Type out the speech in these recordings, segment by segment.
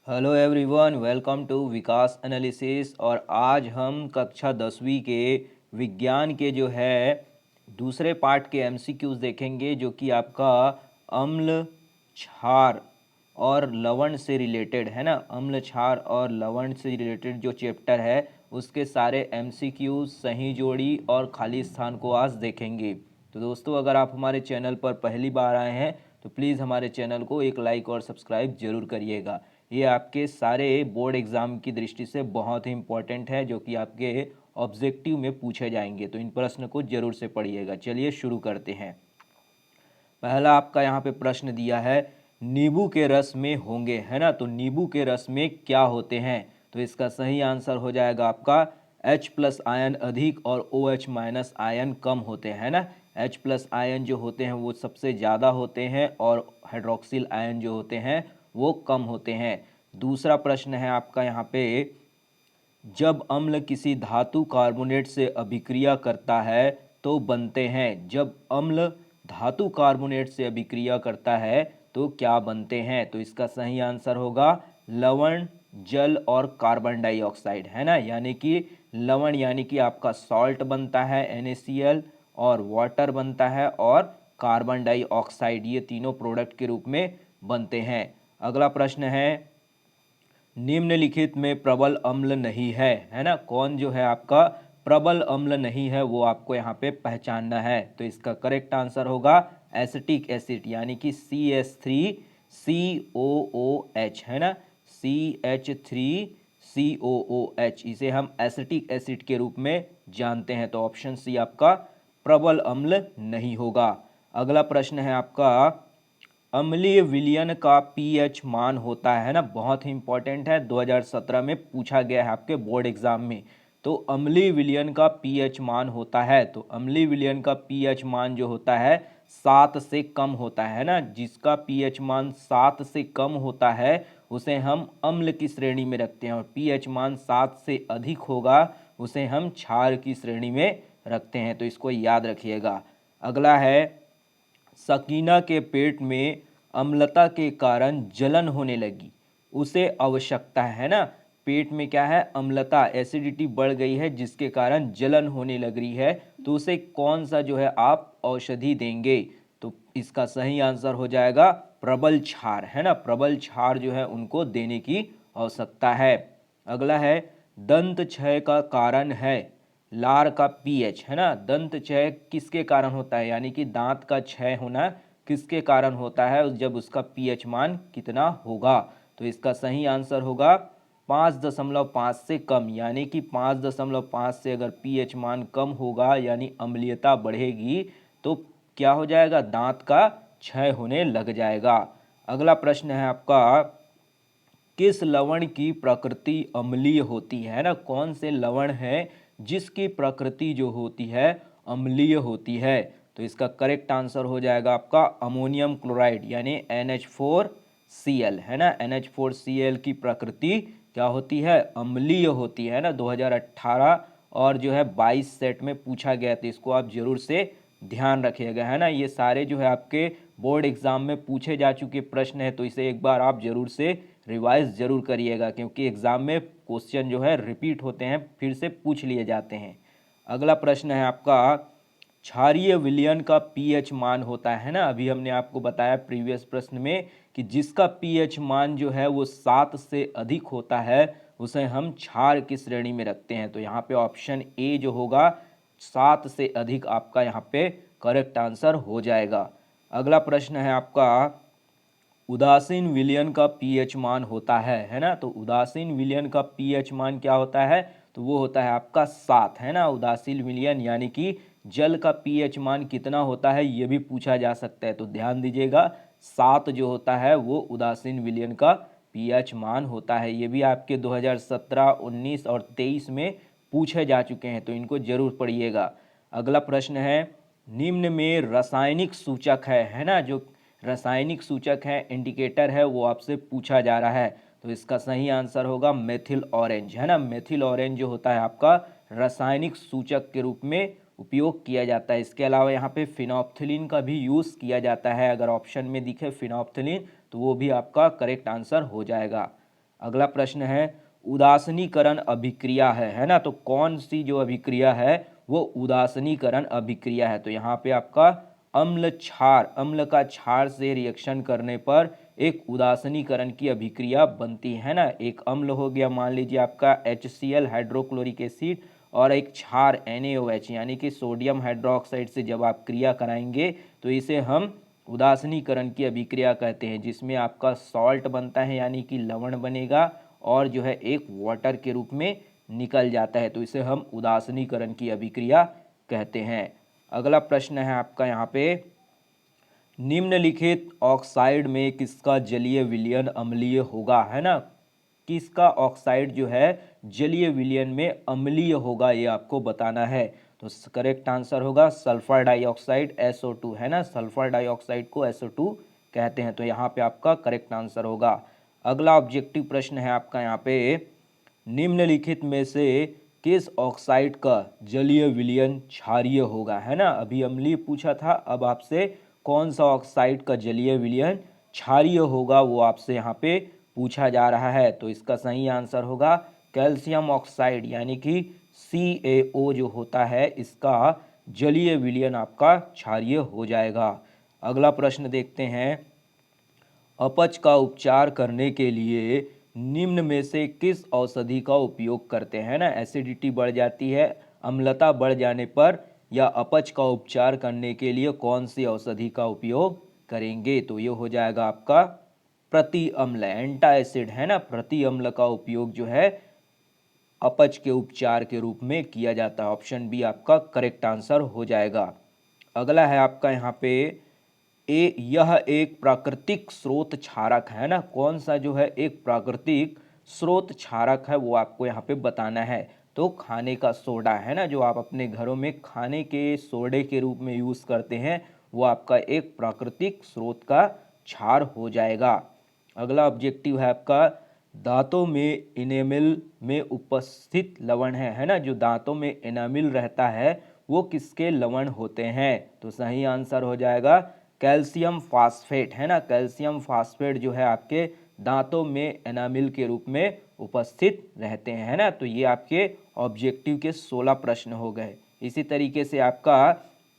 Hello everyone, welcome to Vikas analysis. और आज हम कक्षा 10वीं के विज्ञान के जो है दूसरे पार्ट के एमसीक्यूज देखेंगे, जो कि आपका अम्ल क्षार और लवण से रिलेटेड है ना। अम्ल क्षार और लवण से रिलेटेड जो चैप्टर है उसके सारे एमसीक्यूज, सही जोड़ी और खाली स्थान को आज देखेंगे। तो दोस्तों, अगर आप हमारे चैनल पर पहली बार आए हैं तो प्लीज़ हमारे चैनल को एक लाइक और सब्सक्राइब जरूर करिएगा। ये आपके सारे बोर्ड एग्ज़ाम की दृष्टि से बहुत ही इम्पोर्टेंट है, जो कि आपके ऑब्जेक्टिव में पूछे जाएंगे। तो इन प्रश्न को जरूर से पढ़िएगा। चलिए शुरू करते हैं। पहला आपका यहाँ पे प्रश्न दिया है, नींबू के रस में होंगे, है ना। तो नींबू के रस में क्या होते हैं? तो इसका सही आंसर हो जाएगा आपका H+ आयन अधिक और OH- आयन कम होते हैं ना। H+ आयन जो होते हैं वो सबसे ज़्यादा होते हैं और हाइड्रोक्सिल आयन जो होते हैं वो कम होते हैं। दूसरा प्रश्न है आपका यहाँ पे, जब अम्ल किसी धातु कार्बोनेट से अभिक्रिया करता है तो बनते हैं। जब अम्ल धातु कार्बोनेट से अभिक्रिया करता है तो क्या बनते हैं? तो इसका सही आंसर होगा लवण, जल और कार्बन डाइऑक्साइड, है ना। यानी कि लवण यानी कि आपका सॉल्ट बनता है NaCl, और वाटर बनता है, और कार्बन डाइऑक्साइड, ये तीनों प्रोडक्ट के रूप में बनते हैं। अगला प्रश्न है, निम्नलिखित में प्रबल अम्ल नहीं है ना। कौन जो है आपका प्रबल अम्ल नहीं है वो आपको यहाँ पे पहचानना है। तो इसका करेक्ट आंसर होगा एसिटिक एसिड, यानी कि CH3COOH, है ना। CH3COOH, इसे हम एसिटिक एसिड के रूप में जानते हैं। तो ऑप्शन सी आपका प्रबल अम्ल नहीं होगा। अगला प्रश्न है आपका, अम्लीय विलयन का पीएच मान होता है ना। बहुत ही इंपॉर्टेंट है, 2017 में पूछा गया है आपके बोर्ड एग्जाम में। तो अम्लीय विलयन का पीएच मान होता है, तो अम्लीय विलयन का पीएच मान जो होता है 7 से कम होता है ना। जिसका पीएच मान 7 से कम होता है उसे हम अम्ल की श्रेणी में रखते हैं, और पीएच मान 7 से अधिक होगा उसे हम क्षार की श्रेणी में रखते हैं। तो इसको याद रखिएगा। अगला है, सकीना के पेट में अम्लता के कारण जलन होने लगी, उसे आवश्यकता है ना। पेट में क्या है, अम्लता, एसिडिटी बढ़ गई है जिसके कारण जलन होने लग रही है, तो उसे कौन सा जो है आप औषधि देंगे? तो इसका सही आंसर हो जाएगा प्रबल क्षार, है ना। प्रबल क्षार जो है उनको देने की आवश्यकता है। अगला है, दंत क्षय का कारण है लार का पीएच, है ना। दंत क्षय किसके कारण होता है, यानी कि दांत का क्षय होना किसके कारण होता है, जब उसका पीएच मान कितना होगा? तो इसका सही आंसर होगा 5.5 से कम, यानी कि 5.5 से अगर पीएच मान कम होगा यानी अम्लीयता बढ़ेगी तो क्या हो जाएगा, दांत का क्षय होने लग जाएगा। अगला प्रश्न है आपका, किस लवण की प्रकृति अम्लीय होती है ना। कौन से लवण है जिसकी प्रकृति जो होती है अम्लीय होती है? तो इसका करेक्ट आंसर हो जाएगा आपका अमोनियम क्लोराइड, यानी NH4Cl, है ना। NH4Cl की प्रकृति क्या होती है, अम्लीय होती है ना। 2018 और जो है 22 सेट में पूछा गया, तो इसको आप जरूर से ध्यान रखिएगा, है ना। ये सारे जो है आपके बोर्ड एग्जाम में पूछे जा चुके प्रश्न है, तो इसे एक बार आप जरूर से रिवाइज जरूर करिएगा, क्योंकि एग्जाम में क्वेश्चन जो है रिपीट होते हैं, फिर से पूछ लिए जाते हैं। अगला प्रश्न है आपका, क्षारीय विलयन का पीएच मान होता है ना। अभी हमने आपको बताया प्रीवियस प्रश्न में कि जिसका पीएच मान जो है वो 7 से अधिक होता है उसे हम क्षार की श्रेणी में रखते हैं। तो यहाँ पे ऑप्शन ए जो होगा 7 से अधिक आपका यहाँ पे करेक्ट आंसर हो जाएगा। अगला प्रश्न है आपका, उदासीन विलयन का पीएच मान होता है ना। तो उदासीन विलयन का पीएच मान क्या होता है, तो वो होता है आपका 7, है ना। उदासीन विलयन यानी कि जल का पीएच मान कितना होता है ये भी पूछा जा सकता है, तो ध्यान दीजिएगा 7 जो होता है वो उदासीन विलयन का पीएच मान होता है। ये भी आपके 2017, 19 और 23 में पूछे जा चुके हैं, तो इनको जरूर पढ़िएगा। अगला प्रश्न है, निम्न में रासायनिक सूचक है ना। जो रासायनिक सूचक है, इंडिकेटर है, वो आपसे पूछा जा रहा है। तो इसका सही आंसर होगा मेथिल ऑरेंज, है ना। मेथिल ऑरेंज जो होता है आपका रासायनिक सूचक के रूप में उपयोग किया जाता है। इसके अलावा यहाँ पे फिनोप्थिलीन का भी यूज़ किया जाता है। अगर ऑप्शन में दिखे फिनोप्थिलीन तो वो भी आपका करेक्ट आंसर हो जाएगा। अगला प्रश्न है उदासीनीकरण अभिक्रिया है ना। तो कौन सी जो अभिक्रिया है वो उदासीनीकरण अभिक्रिया है। तो यहाँ पे आपका अम्ल क्षार, अम्ल का क्षार से रिएक्शन करने पर एक उदासीनीकरण की अभिक्रिया बनती है ना। एक अम्ल हो गया मान लीजिए आपका HCl हाइड्रोक्लोरिक एसिड, और एक क्षार NaOH यानी कि सोडियम हाइड्रोक्साइड से जब आप क्रिया कराएंगे तो इसे हम उदासीनीकरण की अभिक्रिया कहते हैं, जिसमें आपका सॉल्ट बनता है यानी कि लवण बनेगा और जो है एक वाटर के रूप में निकल जाता है। तो इसे हम उदासीनीकरण की अभिक्रिया कहते हैं। अगला प्रश्न है आपका यहाँ पे निम्नलिखित ऑक्साइड में किसका जलीय विलयन अम्लीय होगा, है ना। किसका ऑक्साइड जो है जलीय विलयन में अम्लीय होगा ये आपको बताना है। तो करेक्ट आंसर होगा सल्फर डाइऑक्साइड SO2, है ना। सल्फर डाइऑक्साइड को SO2 कहते हैं। तो यहाँ पे आपका करेक्ट आंसर होगा। अगला ऑब्जेक्टिव प्रश्न है आपका यहाँ पे निम्नलिखित में से किस ऑक्साइड का जलीय विलयन क्षारीय होगा, है ना। अभी अम्लीय पूछा था, अब आपसे कौन सा ऑक्साइड का जलीय विलयन क्षारीय होगा वो आपसे यहाँ पे पूछा जा रहा है। तो इसका सही आंसर होगा कैल्शियम ऑक्साइड यानी कि CaO जो होता है इसका जलीय विलयन आपका क्षारीय हो जाएगा। अगला प्रश्न देखते हैं अपच का उपचार करने के लिए निम्न में से किस औषधि का उपयोग करते हैं ना। एसिडिटी बढ़ जाती है, अम्लता बढ़ जाने पर या अपच का उपचार करने के लिए कौन सी औषधि का उपयोग करेंगे। तो ये हो जाएगा आपका प्रति अम्ल, एंटा एसिड, है ना। प्रति अम्ल का उपयोग जो है अपच के उपचार के रूप में किया जाता है। ऑप्शन बी आपका करेक्ट आंसर हो जाएगा। अगला है आपका यहाँ पे यह एक प्राकृतिक स्रोत क्षारक है ना। कौन सा जो है एक प्राकृतिक स्रोत क्षारक है वो आपको यहाँ पे बताना है। तो खाने का सोडा, है ना, जो आप अपने घरों में खाने के सोडे के रूप में यूज़ करते हैं वो आपका एक प्राकृतिक स्रोत का क्षार हो जाएगा। अगला ऑब्जेक्टिव है आपका दांतों में इनेमिल में उपस्थित लवण है ना। जो दांतों में इनामिल रहता है वो किसके लवण होते हैं। तो सही आंसर हो जाएगा कैल्शियम फास्फेट, है ना। कैल्शियम फास्फेट जो है आपके दांतों में एनामिल के रूप में उपस्थित रहते हैं, है ना। तो ये आपके ऑब्जेक्टिव के 16 प्रश्न हो गए। इसी तरीके से आपका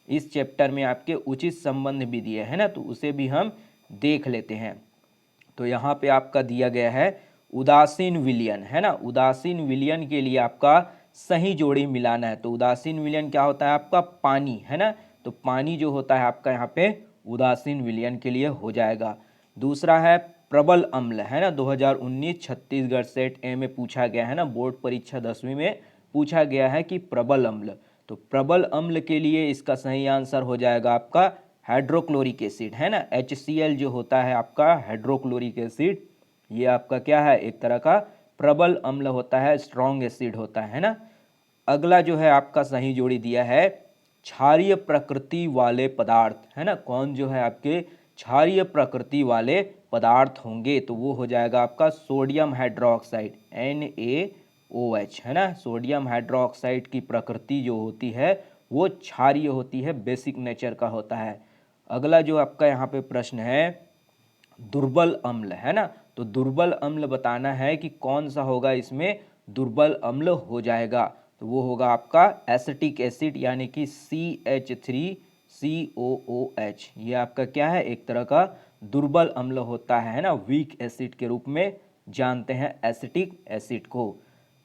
इस चैप्टर में आपके उचित संबंध भी दिए है ना, तो उसे भी हम देख लेते हैं। तो यहाँ पे आपका दिया गया है उदासीन विलयन, है ना। उदासीन विलयन के लिए आपका सही जोड़ी मिलाना है। तो उदासीन विलयन क्या होता है आपका पानी, है ना। तो पानी जो होता है आपका यहाँ पे उदासीन विलयन के लिए हो जाएगा। दूसरा है प्रबल अम्ल, है ना। 2019 छत्तीसगढ़ सेट ए में पूछा गया है ना, बोर्ड परीक्षा 10वीं में पूछा गया है कि प्रबल अम्ल। तो प्रबल अम्ल के लिए इसका सही आंसर हो जाएगा आपका हाइड्रोक्लोरिक एसिड, है ना। HCl जो होता है आपका हाइड्रोक्लोरिक एसिड, ये आपका क्या है एक तरह का प्रबल अम्ल होता है, स्ट्रॉन्ग एसिड होता है ना। अगला जो है आपका सही जोड़ी दिया है क्षारीय प्रकृति वाले पदार्थ, है ना। कौन जो है आपके क्षारीय प्रकृति वाले पदार्थ होंगे। तो वो हो जाएगा आपका सोडियम हाइड्रोक्साइड NaOH, है ना। सोडियम हाइड्रोक्साइड की प्रकृति जो होती है वो क्षारीय होती है, बेसिक नेचर का होता है। अगला जो आपका यहाँ पे प्रश्न है दुर्बल अम्ल, है ना। तो दुर्बल अम्ल बताना है कि कौन सा होगा इसमें दुर्बल अम्ल हो जाएगा। तो वो होगा आपका एसिटिक एसिड यानी कि CH3COOH। ये आपका क्या है एक तरह का दुर्बल अम्ल होता है ना, वीक एसिड के रूप में जानते हैं एसिटिक एसिड को।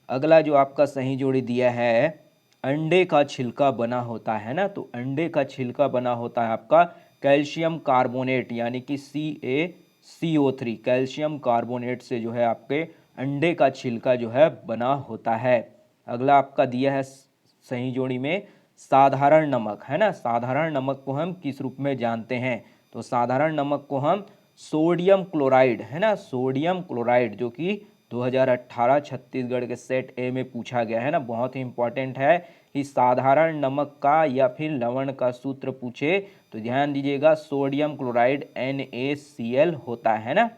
अगला जो आपका सही जोड़ी दिया है अंडे का छिलका बना होता है ना। तो अंडे का छिलका बना होता है आपका कैल्शियम कार्बोनेट यानी कि CaCO3, कैल्शियम कार्बोनेट से जो है आपके अंडे का छिलका जो है बना होता है। अगला आपका दिया है सही जोड़ी में साधारण नमक, है ना। साधारण नमक को हम किस रूप में जानते हैं। तो साधारण नमक को हम सोडियम क्लोराइड, है ना। सोडियम क्लोराइड जो कि 2018 छत्तीसगढ़ के सेट ए में पूछा गया है ना, बहुत ही इंपॉर्टेंट है कि साधारण नमक का या फिर लवण का सूत्र पूछे तो ध्यान दीजिएगा सोडियम क्लोराइड NaCl होता है ना।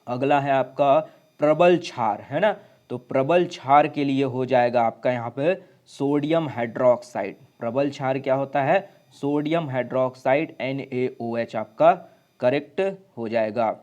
अगला है आपका प्रबल क्षार, है ना। तो प्रबल क्षार के लिए हो जाएगा आपका यहाँ पे सोडियम हाइड्रोक्साइड। प्रबल क्षार क्या होता है सोडियम हाइड्रोक्साइड NaOH आपका करेक्ट हो जाएगा।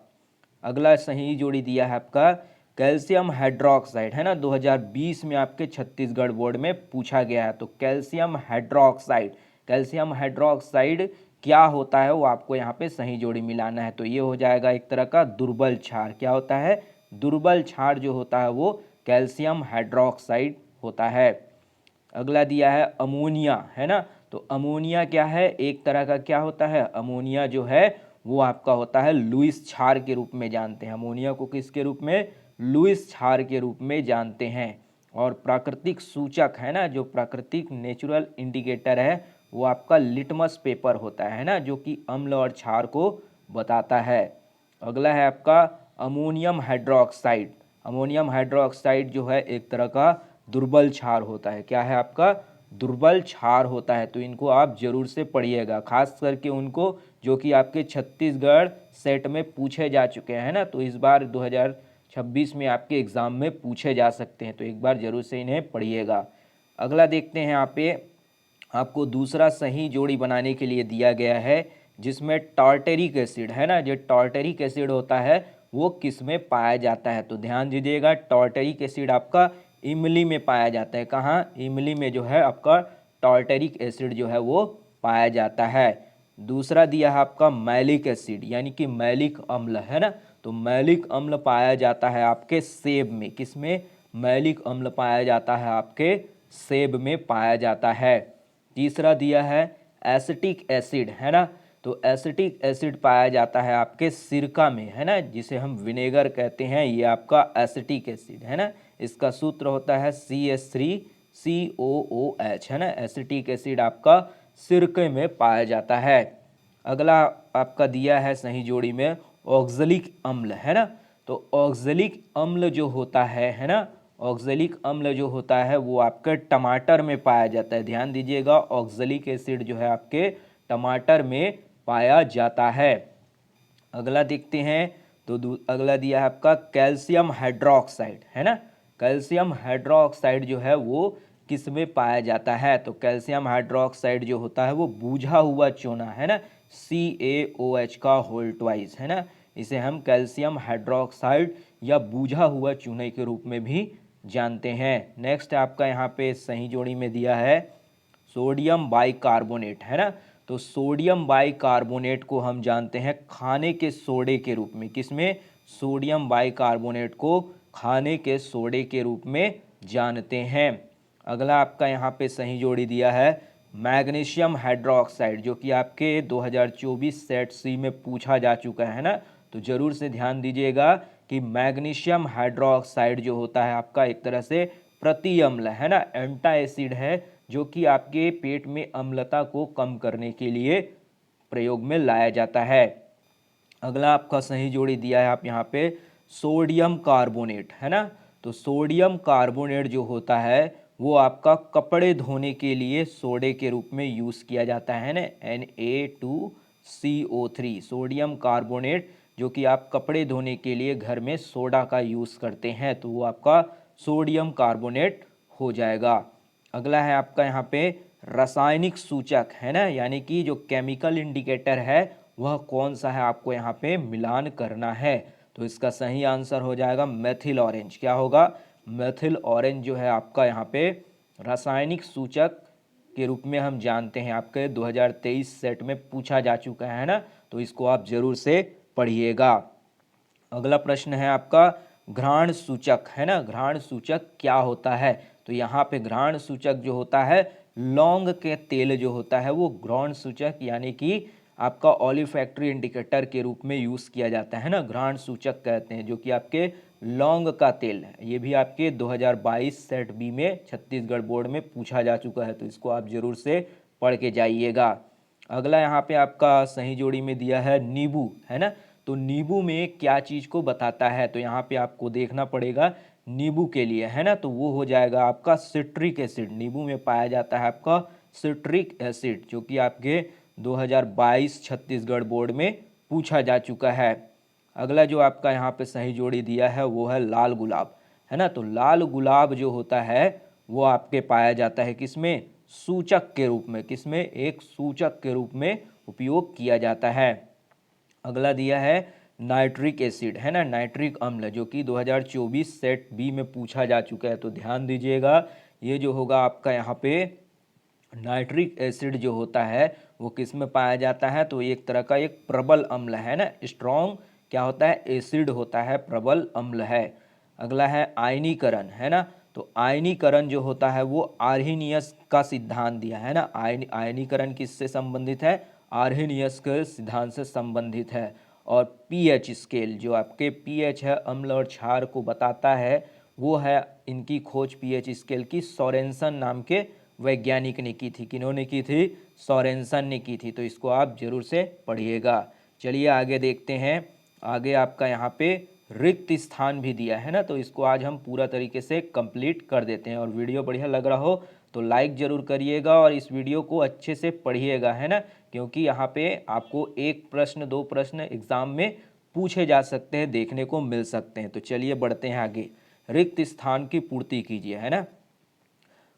अगला सही जोड़ी दिया है आपका कैल्शियम हाइड्रोक्साइड है ना, 2020 में आपके छत्तीसगढ़ बोर्ड में पूछा गया है। तो कैल्शियम हाइड्रोक्साइड, कैल्शियम हाइड्रोक्साइड क्या होता है वो आपको यहाँ पे सही जोड़ी मिलाना है। तो ये हो जाएगा एक तरह का दुर्बल क्षार। क्या होता है? दुर्बल क्षार जो होता है वो कैल्शियम हाइड्रोक्साइड होता है। अगला दिया है अमोनिया, है ना। तो अमोनिया क्या है? एक तरह का क्या होता है? अमोनिया जो है वो आपका होता है लुईस क्षार के रूप में जानते हैं। अमोनिया को किसके रूप में? लुईस क्षार के रूप में जानते हैं। और प्राकृतिक सूचक है ना, जो प्राकृतिक नेचुरल इंडिकेटर है वो आपका लिटमस पेपर होता है ना, जो कि अम्ल और क्षार को बताता है। अगला है आपका अमोनियम हाइड्रोक्साइड। अमोनियम हाइड्रोक्साइड जो है एक तरह का दुर्बल क्षार होता है। क्या है आपका? दुर्बल क्षार होता है। तो इनको आप जरूर से पढ़िएगा, खास करके उनको जो कि आपके छत्तीसगढ़ सेट में पूछे जा चुके हैं ना। तो इस बार 2026 में आपके एग्ज़ाम में पूछे जा सकते हैं, तो एक बार जरूर से इन्हें पढ़िएगा। अगला देखते हैं, यहाँ पे आपको दूसरा सही जोड़ी बनाने के लिए दिया गया है, जिसमें टार्टरिक एसिड है ना, जो टार्टरिक एसिड होता है वो किस में पाया जाता है। तो ध्यान दीजिएगा, टार्टरिक एसिड आपका इमली में पाया जाता है। कहाँ? इमली में जो है आपका टार्टरिक एसिड जो है वो पाया जाता है। दूसरा दिया है आपका मैलिक एसिड, यानी कि मैलिक अम्ल, है ना। तो मैलिक अम्ल पाया जाता है आपके सेब में। किसमें? मैलिक अम्ल पाया जाता है आपके सेब में पाया जाता है। तीसरा दिया है एसिटिक एसिड, है ना। तो एसिटिक एसिड पाया जाता है आपके सिरका में, है ना, जिसे हम विनेगर कहते हैं। ये आपका एसिटिक एसिड है ना, इसका सूत्र होता है CH3COOH, है ना। एसिटिक एसिड आपका सिरके में पाया जाता है। अगला आपका दिया है सही जोड़ी में ऑक्जेलिक अम्ल, है ना। तो ऑक्जेलिक अम्ल जो होता है ना, ऑक्जेलिक अम्ल जो होता है वो आपके टमाटर में पाया जाता है। ध्यान दीजिएगा, ऑक्जेलिक एसिड जो है आपके टमाटर में पाया जाता है। अगला देखते हैं, तो अगला दिया है आपका कैल्शियम हाइड्रोक्साइड, है ना। कैल्शियम हाइड्रोक्साइड जो है वो किस में पाया जाता है? तो कैल्शियम हाइड्रोक्साइड जो होता है वो बूझा हुआ चूना, है ना, CaOH का होल ट्वाइस, है ना। इसे हम कैल्शियम हाइड्रोक्साइड या बूझा हुआ चूने के रूप में भी जानते हैं। नेक्स्ट आपका यहाँ पे सही जोड़ी में दिया है सोडियम बाइकार्बोनेट, है ना। तो सोडियम बाइकार्बोनेट को हम जानते हैं खाने के सोडे के रूप में। किसमें? सोडियम बाइकार्बोनेट को खाने के सोडे के रूप में जानते हैं। अगला आपका यहाँ पे सही जोड़ी दिया है मैग्नीशियम हाइड्रोक्साइड, जो कि आपके 2024 सेट सी में पूछा जा चुका है ना। तो ज़रूर से ध्यान दीजिएगा कि मैग्नीशियम हाइड्रोक्साइड जो होता है आपका एक तरह से प्रति अम्ल, है ना, एंटा एसिड है, जो कि आपके पेट में अम्लता को कम करने के लिए प्रयोग में लाया जाता है। अगला आपका सही जोड़ी दिया है आप यहाँ पे सोडियम कार्बोनेट, है ना। तो सोडियम कार्बोनेट जो होता है वो आपका कपड़े धोने के लिए सोडे के रूप में यूज़ किया जाता है ना, Na2CO3 सोडियम कार्बोनेट, जो कि आप कपड़े धोने के लिए घर में सोडा का यूज़ करते हैं, तो वो आपका सोडियम कार्बोनेट हो जाएगा। अगला है आपका यहाँ पे रासायनिक सूचक, है ना, यानी कि जो केमिकल इंडिकेटर है वह कौन सा है, आपको यहाँ पे मिलान करना है। तो इसका सही आंसर हो जाएगा मेथिल ऑरेंज। क्या होगा? मेथिल ऑरेंज जो है आपका यहाँ पे रासायनिक सूचक के रूप में हम जानते हैं। आपके 2023 सेट में पूछा जा चुका है ना, तो इसको आप जरूर से पढ़िएगा। अगला प्रश्न है आपका घ्राण सूचक, है ना। घ्राण सूचक क्या होता है? तो यहाँ पे घ्राण सूचक जो होता है लौंग के तेल जो होता है वो घ्राण सूचक यानी कि आपका ऑलिफैक्टरी इंडिकेटर के रूप में यूज़ किया जाता है ना, घ्राण सूचक कहते हैं, जो कि आपके लौंग का तेल है। ये भी आपके 2022 सेट बी में छत्तीसगढ़ बोर्ड में पूछा जा चुका है, तो इसको आप जरूर से पढ़ के जाइएगा। अगला यहाँ पे आपका सही जोड़ी में दिया है नींबू, है ना। तो नींबू में क्या चीज़ को बताता है? तो यहाँ पे आपको देखना पड़ेगा नींबू के लिए, है ना। तो वो हो जाएगा आपका सिट्रिक एसिड। नींबू में पाया जाता है आपका सिट्रिक एसिड, जो कि आपके 2022 छत्तीसगढ़ बोर्ड में पूछा जा चुका है। अगला जो आपका यहाँ पे सही जोड़ी दिया है वो है लाल गुलाब, है ना। तो लाल गुलाब जो होता है वो आपके पाया जाता है किसमें? सूचक के रूप में। किसमें? एक सूचक के रूप में उपयोग किया जाता है। अगला दिया है नाइट्रिक एसिड, है ना, नाइट्रिक अम्ल, जो कि 2024 सेट बी में पूछा जा चुका है। तो ध्यान दीजिएगा, ये जो होगा आपका यहाँ पे नाइट्रिक एसिड जो होता है वो किस में पाया जाता है, तो एक तरह का एक प्रबल अम्ल है ना, स्ट्रॉन्ग क्या होता है, एसिड होता है, प्रबल अम्ल है। अगला है आयनीकरण, है ना, तो आयनीकरण जो होता है वो आर्हेनियस का सिद्धांत दिया है ना, आयनीकरण किससे संबंधित है, आर्हेनियस के सिद्धांत से संबंधित है। और पीएच स्केल, जो आपके पीएच है, अम्ल और क्षार को बताता है, वो है इनकी खोज पीएच स्केल की सोरेनसन नाम के वैज्ञानिक ने की थी। किन्होंने की थी, सोरेनसन ने की थी। तो इसको आप जरूर से पढ़िएगा। चलिए आगे देखते हैं। आगे आपका यहाँ पे रिक्त स्थान भी दिया है ना, तो इसको आज हम पूरा तरीके से कंप्लीट कर देते हैं। और वीडियो बढ़िया लग रहा हो तो लाइक ज़रूर करिएगा और इस वीडियो को अच्छे से पढ़िएगा, है ना, क्योंकि यहाँ पे आपको एक प्रश्न दो प्रश्न एग्जाम में पूछे जा सकते हैं, देखने को मिल सकते हैं। तो चलिए बढ़ते हैं आगे। रिक्त स्थान की पूर्ति कीजिए, है ना।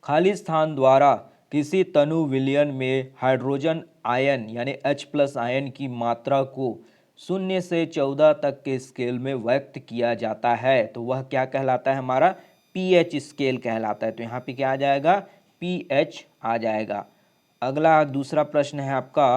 खाली स्थान द्वारा किसी तनु विलयन में हाइड्रोजन आयन यानी H+ आयन की मात्रा को 0 से 14 तक के स्केल में व्यक्त किया जाता है, तो वह क्या कहलाता है, हमारा पीएच स्केल कहलाता है। तो यहाँ पे क्या आ जाएगा, पीएच आ जाएगा। अगला दूसरा प्रश्न है आपका,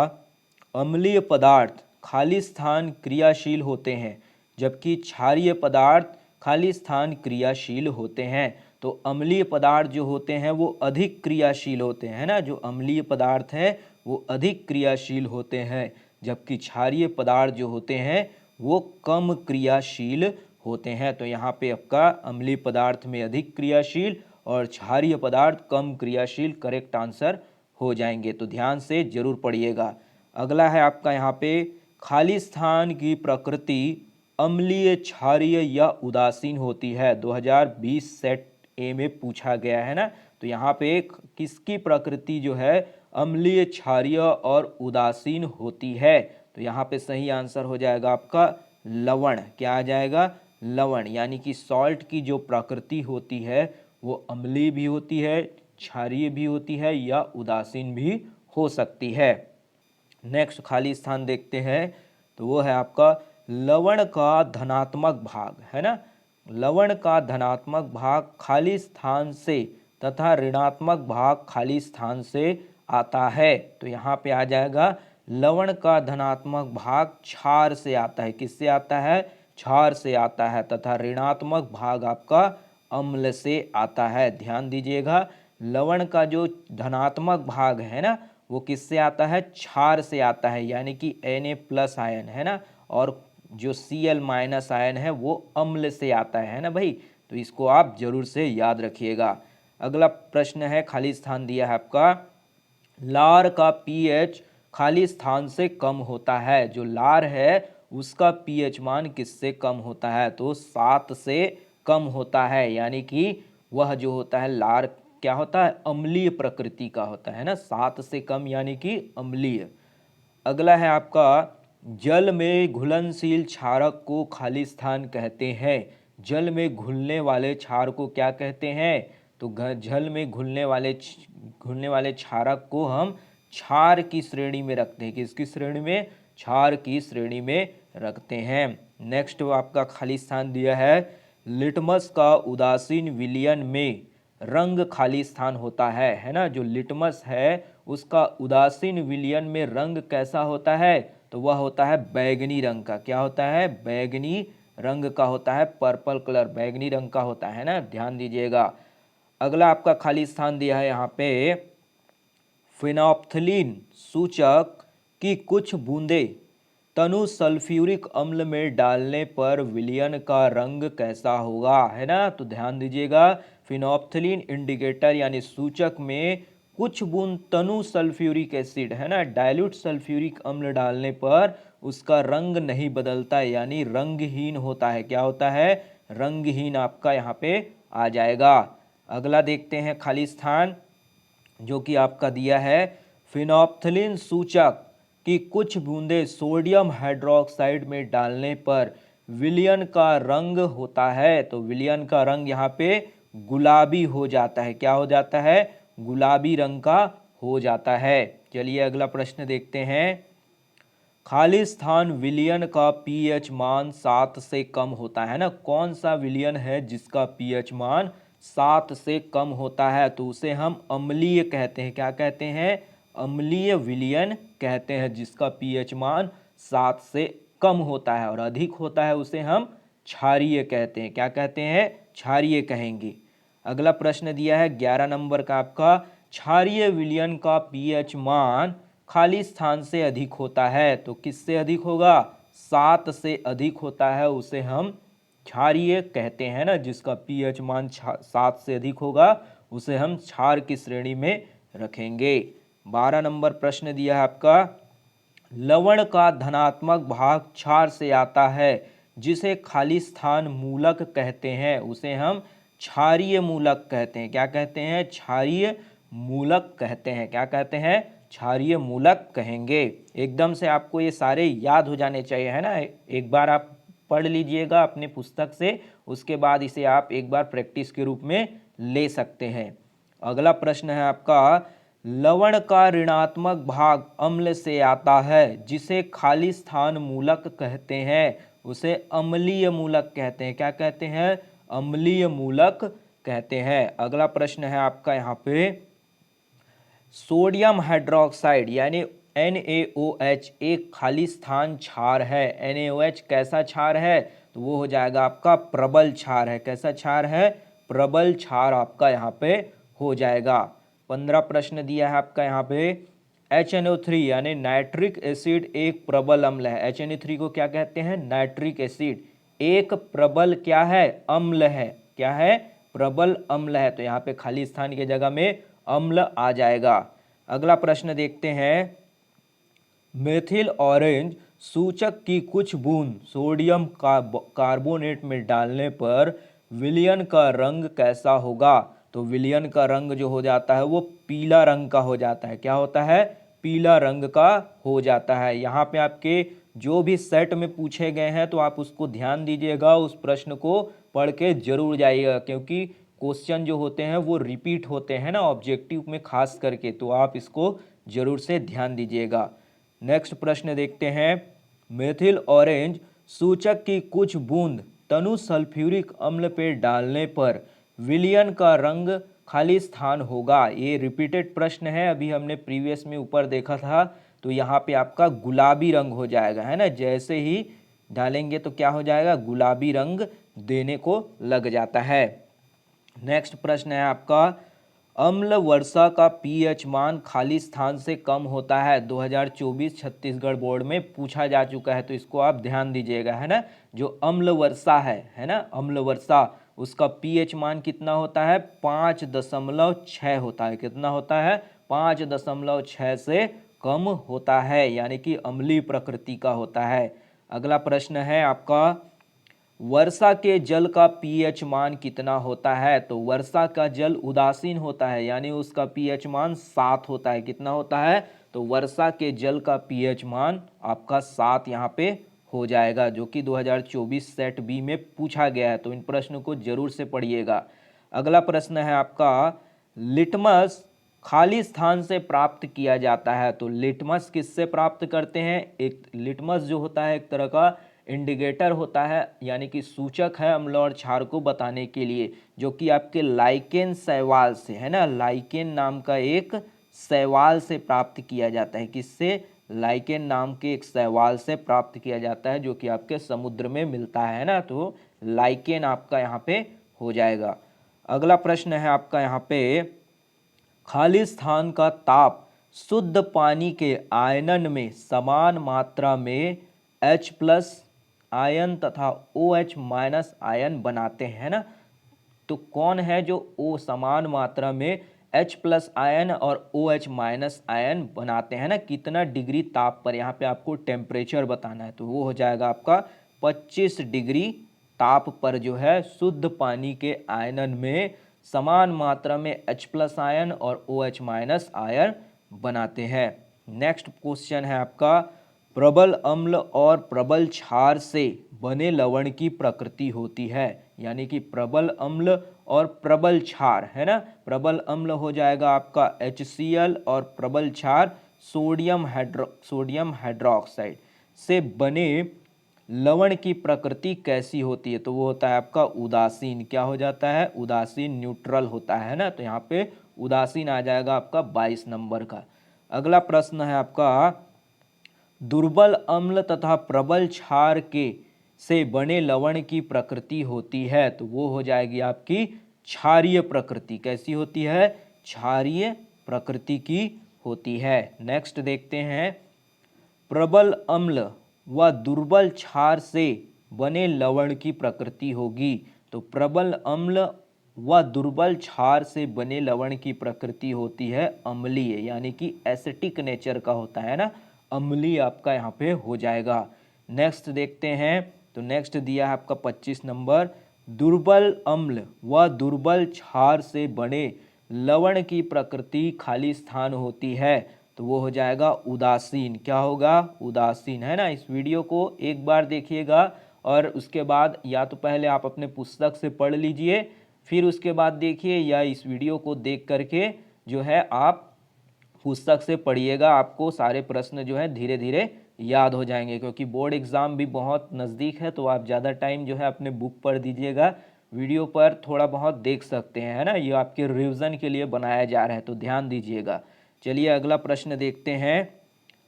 अम्लीय पदार्थ खाली स्थान क्रियाशील होते हैं जबकि क्षारीय पदार्थ खाली स्थान क्रियाशील होते हैं। तो अम्लीय पदार्थ जो होते हैं वो अधिक क्रियाशील होते हैं ना, जो अम्लीय पदार्थ है वो अधिक क्रियाशील होते हैं, जबकि क्षारीय पदार्थ जो होते हैं वो कम क्रियाशील होते हैं। तो यहाँ पे आपका अम्लीय पदार्थ में अधिक क्रियाशील और क्षारीय पदार्थ कम क्रियाशील करेक्ट आंसर हो जाएंगे। तो ध्यान से जरूर पढ़िएगा। अगला है आपका यहाँ पे, खाली स्थान की प्रकृति अम्लीय, क्षारीय या उदासीन होती है। 2020 सेट ए में पूछा गया है ना, तो यहाँ पे किसकी प्रकृति जो है अम्लीय, क्षारीय और उदासीन होती है। तो यहाँ पे सही आंसर हो जाएगा आपका लवण। क्या आ जाएगा, लवण, यानी कि सॉल्ट की जो प्रकृति होती है वो अम्लीय भी होती है, क्षारीय भी होती है या उदासीन भी हो सकती है। नेक्स्ट खाली स्थान देखते हैं, तो वो है आपका लवण का धनात्मक भाग, है ना। लवण का धनात्मक भाग खाली स्थान से तथा ऋणात्मक भाग खाली स्थान से आता है। तो यहाँ पे आ जाएगा लवण का धनात्मक भाग क्षार से आता है। किससे आता है, क्षार से आता है, तथा ऋणात्मक भाग आपका अम्ल से आता है। ध्यान दीजिएगा, लवण का जो धनात्मक भाग है ना वो किससे आता है, क्षार से आता है, यानी कि Na+ आयन, है ना, और जो Cl- आयन है वो अम्ल से आता है ना भाई। तो इसको आप जरूर से याद रखिएगा। अगला प्रश्न है, खाली स्थान दिया है आपका, लार का पीएच खाली स्थान से कम होता है। जो लार है उसका पीएच मान किससे कम होता है, तो 7 से कम होता है, यानी कि वह जो होता है लार क्या होता है, अम्लीय प्रकृति का होता है ना, 7 से कम यानी कि अम्लीय। अगला है आपका, जल में घुलनशील क्षारक को खाली स्थान कहते हैं। जल में घुलने वाले क्षार को क्या कहते हैं, तो जल में घुलने वाले क्षारक को हम क्षार की श्रेणी में रखते हैं। किसकी श्रेणी में, क्षार की श्रेणी में रखते हैं। नेक्स्ट आपका खाली स्थान दिया है, लिटमस का उदासीन विलयन में रंग खाली स्थान होता है ना। जो लिटमस है उसका उदासीन विलयन में रंग कैसा होता है, तो वह होता है बैगनी रंग का। क्या होता है, बैगनी रंग का होता है, पर्पल कलर बैगनी रंग का होता है ना, ध्यान दीजिएगा। अगला आपका खाली स्थान दिया है यहाँ पे, फिनोप्थलीन सूचक की कुछ बूंदे तनु सल्फ्यूरिक अम्ल में डालने पर विलयन का रंग कैसा होगा, है ना। तो ध्यान दीजिएगा, फिनोप्थलीन इंडिकेटर यानी सूचक में कुछ बूंद तनु सल्फ्यूरिक एसिड, है ना, डाइल्यूट सल्फ्यूरिक अम्ल डालने पर उसका रंग नहीं बदलता, यानी रंगहीन होता है। क्या होता है, रंगहीन आपका यहाँ पे आ जाएगा। अगला देखते हैं खाली स्थान, जो कि आपका दिया है, फिनोप्थलीन सूचक कि कुछ बूंदे सोडियम हाइड्रोक्साइड में डालने पर विलयन का रंग होता है। तो विलयन का रंग यहाँ पे गुलाबी हो जाता है। क्या हो जाता है, गुलाबी रंग का हो जाता है। चलिए अगला प्रश्न देखते हैं, खालिस्तान विलयन का पीएच मान 7 से कम होता है ना। कौन सा विलयन है जिसका पीएच मान 7 से कम होता है, तो उसे हम अम्लीय कहते हैं। क्या कहते हैं? अम्लीय विलयन कहते हैं। जिसका पीएच मान 7 से कम होता है और अधिक होता है उसे हम क्षारीय कहते हैं। क्या कहते हैं? क्षारीय कहेंगे। अगला प्रश्न दिया है 11 नंबर का आपका, क्षारीय विलयन का पीएच मान खाली स्थान से अधिक होता है, तो किससे अधिक होगा? 7 से अधिक होता है, उसे हम क्षारीय कहते हैं ना। जिसका पीएच मान 7 से अधिक होगा उसे हम क्षार की श्रेणी में रखेंगे। 12 नंबर प्रश्न दिया है आपका, लवण का धनात्मक भाग क्षार से आता है, जिसे खालिस्तान मूलक कहते हैं, उसे हम क्षारीय मूलक कहते हैं। क्या कहते हैं? क्षारीय मूलक कहते हैं। क्या कहते हैं? क्षारीय मूलक कहेंगे। एकदम से आपको ये सारे याद हो जाने चाहिए, है ना। एक बार आप पढ़ लीजिएगा अपने पुस्तक से, उसके बाद इसे आप एक बार प्रैक्टिस के रूप में ले सकते हैं। अगला प्रश्न है आपका, लवण का ऋणात्मक भाग अम्ल से आता है, जिसे खालिस्तान मूलक कहते हैं, उसे अम्लीय मूलक कहते हैं। क्या कहते हैं? अम्लीय मूलक कहते हैं। अगला प्रश्न है आपका यहाँ पे, सोडियम हाइड्रोक्साइड यानी NaOH एक खालिस्तान क्षार है। NaOH कैसा क्षार है? तो वो हो जाएगा आपका प्रबल क्षार है। कैसा क्षार है? प्रबल क्षार आपका यहाँ पे हो जाएगा। 15 प्रश्न दिया है आपका यहाँ पे, HNO3 यानी नाइट्रिक एसिड एक प्रबल अम्ल है। HNO3 को क्या कहते हैं? नाइट्रिक एसिड एक प्रबल क्या है? अम्ल है। क्या है? प्रबल अम्ल है। तो यहाँ पे खाली स्थान की जगह में अम्ल आ जाएगा। अगला प्रश्न देखते हैं, मेथिल ऑरेंज सूचक की कुछ बूंद सोडियम कार्बोनेट में डालने पर विलयन का रंग कैसा होगा? तो विलयन का रंग जो हो जाता है वो पीला रंग का हो जाता है। क्या होता है? पीला रंग का हो जाता है। यहाँ पे आपके जो भी सेट में पूछे गए हैं तो आप उसको ध्यान दीजिएगा, उस प्रश्न को पढ़ के जरूर जाइएगा, क्योंकि क्वेश्चन जो होते हैं वो रिपीट होते हैं ना ऑब्जेक्टिव में खास करके, तो आप इसको जरूर से ध्यान दीजिएगा। नेक्स्ट प्रश्न देखते हैं, मेथिल ऑरेंज सूचक की कुछ बूंद तनु सल्फ्यूरिक अम्ल पे डालने पर विलयन का रंग खाली स्थान होगा। ये रिपीटेड प्रश्न है, अभी हमने प्रीवियस में ऊपर देखा था। तो यहाँ पे आपका गुलाबी रंग हो जाएगा, है ना। जैसे ही डालेंगे तो क्या हो जाएगा? गुलाबी रंग देने को लग जाता है। नेक्स्ट प्रश्न है आपका, अम्ल वर्षा का पीएच मान खाली स्थान से कम होता है। 2024 छत्तीसगढ़ बोर्ड में पूछा जा चुका है, तो इसको आप ध्यान दीजिएगा, है ना। जो अम्ल वर्षा है ना, अम्ल वर्षा, उसका पीएच मान कितना होता है? 5.6 होता है। कितना होता है? 5.6 से कम होता है, यानी कि अम्लीय प्रकृति का होता है। अगला प्रश्न है आपका, वर्षा के जल का पीएच मान कितना होता है? तो वर्षा का जल उदासीन होता है, यानी उसका पीएच मान 7 होता है। कितना होता है? तो वर्षा के जल का पीएच मान आपका 7 यहाँ पे हो जाएगा, जो कि 2024 सेट बी में पूछा गया है। तो इन प्रश्नों को जरूर से पढ़िएगा। अगला प्रश्न है आपका, लिटमस खाली स्थान से प्राप्त किया जाता है। तो लिटमस किससे प्राप्त करते हैं? एक लिटमस जो होता है एक तरह का इंडिकेटर होता है, यानी कि सूचक है अम्ल और क्षार को बताने के लिए, जो कि आपके लाइकेन शैवाल से, है ना। लाइकेन नाम का एक शैवाल से प्राप्त किया जाता है। किससे? लाइकेन नाम के एक शैवाल से प्राप्त किया जाता है, जो कि आपके समुद्र में मिलता है ना। तो लाइकेन आपका यहाँ पे हो जाएगा। अगला प्रश्न है आपका यहाँ पे, खाली स्थान का ताप शुद्ध पानी के आयनन में समान मात्रा में H+ आयन तथा OH- आयन बनाते हैं ना। तो कौन है जो O समान मात्रा में H+ आयन और OH- आयन बनाते हैं ना? कितना डिग्री ताप पर, यहाँ पे आपको टेम्परेचर बताना है, तो वो हो जाएगा आपका 25 डिग्री ताप पर जो है शुद्ध पानी के आयनन में समान मात्रा में H+ आयन और OH- आयन बनाते हैं। नेक्स्ट क्वेश्चन है आपका, प्रबल अम्ल और प्रबल क्षार से बने लवण की प्रकृति होती है, यानी कि प्रबल अम्ल और प्रबल क्षार, है ना। प्रबल अम्ल हो जाएगा आपका HCl और प्रबल क्षार सोडियम हाइड्रोक्साइड। से बने लवण की प्रकृति कैसी होती है? तो वो होता है आपका उदासीन। क्या हो जाता है? उदासीन, न्यूट्रल होता है ना। तो यहाँ पे उदासीन आ जाएगा आपका 22 नंबर का। अगला प्रश्न है आपका, दुर्बल अम्ल तथा प्रबल क्षार के से बने लवण की प्रकृति होती है। तो वो हो जाएगी आपकी क्षारीय प्रकृति। कैसी होती है? क्षारीय प्रकृति की होती है। नेक्स्ट देखते हैं, प्रबल अम्ल व दुर्बल क्षार से बने लवण की प्रकृति होगी। तो प्रबल अम्ल व दुर्बल क्षार से बने लवण की प्रकृति होती है अम्लीय, यानी कि एसिटिक नेचर का होता है ना। अम्लीय आपका यहाँ पे हो जाएगा। नेक्स्ट देखते हैं, तो नेक्स्ट दिया है आपका 25 नंबर, दुर्बल अम्ल व दुर्बल क्षार से बने लवण की प्रकृति खाली स्थान होती है। तो वो हो जाएगा उदासीन। क्या होगा? उदासीन, है ना। इस वीडियो को एक बार देखिएगा और उसके बाद या तो पहले आप अपने पुस्तक से पढ़ लीजिए, फिर उसके बाद देखिए, या इस वीडियो को देख करके जो है आप पुस्तक से पढ़िएगा। आपको सारे प्रश्न जो है धीरे धीरे याद हो जाएंगे, क्योंकि बोर्ड एग्ज़ाम भी बहुत नज़दीक है। तो आप ज़्यादा टाइम जो है अपने बुक पर दीजिएगा, वीडियो पर थोड़ा बहुत देख सकते हैं, है ना। ये आपके रिवीजन के लिए बनाया जा रहा है, तो ध्यान दीजिएगा। चलिए अगला प्रश्न देखते हैं,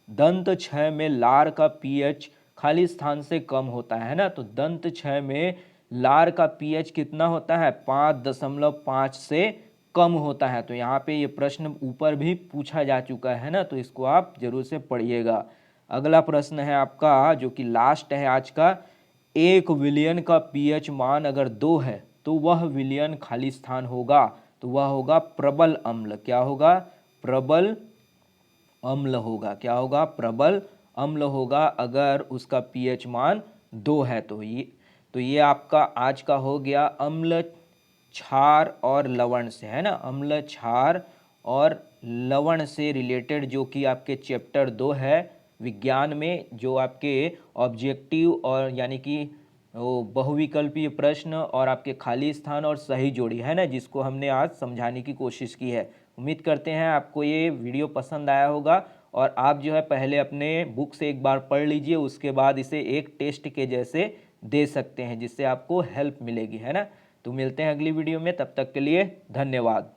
दंत क्षय में लार का पीएच खाली स्थान से कम होता है ना। तो दंत क्षय में लार का पीएच कितना होता है? 5.5 से कम होता है। तो यहाँ पे ये प्रश्न ऊपर भी पूछा जा चुका है ना, तो इसको आप जरूर से पढ़िएगा। अगला प्रश्न है आपका, जो कि लास्ट है आज का, एक विलयन का पीएच मान अगर 2 है तो वह विलयन खाली स्थान होगा। तो वह होगा प्रबल अम्ल। क्या होगा? प्रबल अम्ल होगा। क्या होगा? प्रबल अम्ल होगा अगर उसका पीएच मान 2 है। तो ये आपका आज का हो गया अम्ल, क्षार और लवण से, है ना। अम्ल, क्षार और लवण से रिलेटेड जो कि आपके चैप्टर 2 है विज्ञान में, जो आपके ऑब्जेक्टिव और यानी कि वो बहुविकल्पीय प्रश्न और आपके खाली स्थान और सही जोड़ी, है ना, जिसको हमने आज समझाने की कोशिश की है। उम्मीद करते हैं आपको ये वीडियो पसंद आया होगा और आप जो है पहले अपने बुक से एक बार पढ़ लीजिए, उसके बाद इसे एक टेस्ट के जैसे दे सकते हैं, जिससे आपको हेल्प मिलेगी, है ना। तो मिलते हैं अगली वीडियो में, तब तक के लिए धन्यवाद।